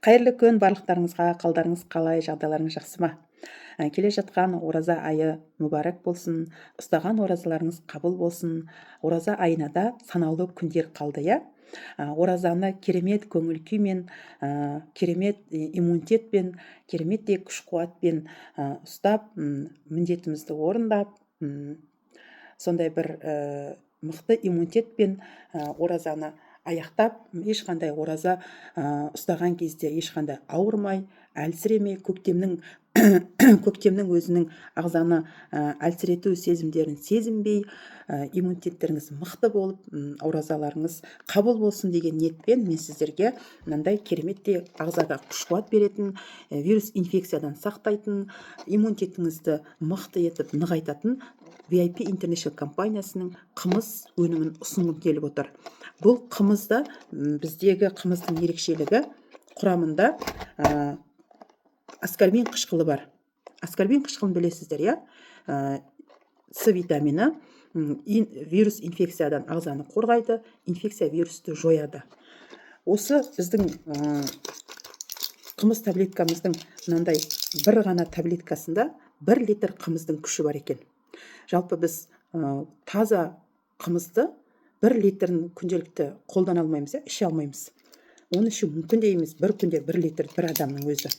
Қайырлы күн барлықтарыңызға, қалдарыңыз қалай, жағдайларыңыз жақсы ма? Келе жатқан ораза айы мүбәрәк болсын, ұстаған оразаларыңыз қабыл болсын. Ораза айына да санаулы күндер қалды, иә? Оразаны керемет көңіл күймен, керемет иммунитетпен, кереметтей күш-қуатпен ұстап, міндетімізді орындап, сондай бір мықты иммунитетпен оразаны аяқтап, ешқандай ораза ұстаған кезде ешқандай ауырмай, әлсіремей, көктемнің өзінің ағзаны әлсірету сезімдерін сезінбей, иммунитеттеріңіз мықты болып, оразаларыңыз қабыл болсын деген ниетпен мен сіздерге мынандай кереметтей ағзаға күш-қуат беретін, вирус инфекциядан сақтайтын, иммунитетіңізді мықты етіп нығайтатын VIP International компаниясының қымыз өнімін ұсынғым келіп отыр. Бұл қымызда біздегі қымыздың ерекшелігі құрамында аскорбин қышқылы бар. Аскорбин қышқылын білесіздер, иә? С витамині вирус инфекциядан ағзаны қорғайды, инфекция вирусты жояды. Осы біздің қымыз таблеткамыздың мынандай бір ғана таблеткасында 1 литр қымыздың күші бар екен. Жалпы біз таза қымызды 1 литрін күнделікті қолдана алмаймыз, іше алмаймыз. Оны ішу мүмкін де емес, бір күнде 1 литр бір адамның өзі.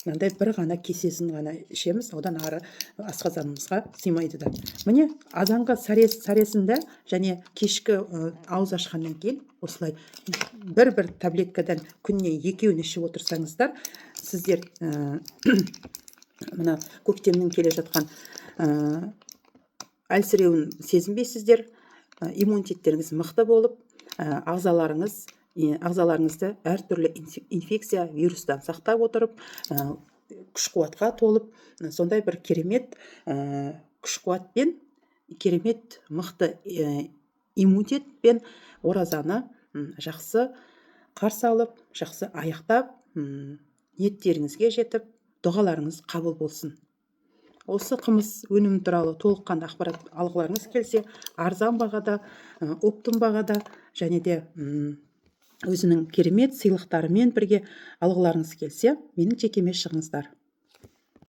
Мынандай бір ғана кесесін ғана ішеміз, одан ары асқазанымызға сыймайды да. Міне азанғы саресінде және кешкі ауыз ашқаннан кейін осылай бір таблеткадан күніне 2-ін ішіп отырсаңыздар, сіздер мына көктемнің келе жатқан әлсіреуін сезінбейсіздер, иммунитеттеріңіз мықты болып, ағзаларыңызды әртүрлі инфекция, вирустан сақтап отырып, күш-қуатқа толып, сондай бір керемет күш-қуатпен, керемет мықты иммунитетпен оразаны жақсы қарсы алып, жақсы аяқтап, ниеттеріңізге жетіп, дұғаларыңыз қабыл болсын. Осы қымыз өнімі туралы толыққанды ақпарат алғыларыңыз келсе, арзан бағада, оптым бағада және де өзінің керемет сыйлықтарымен бірге алғыларыңыз келсе, менің жекеме шығыңыздар.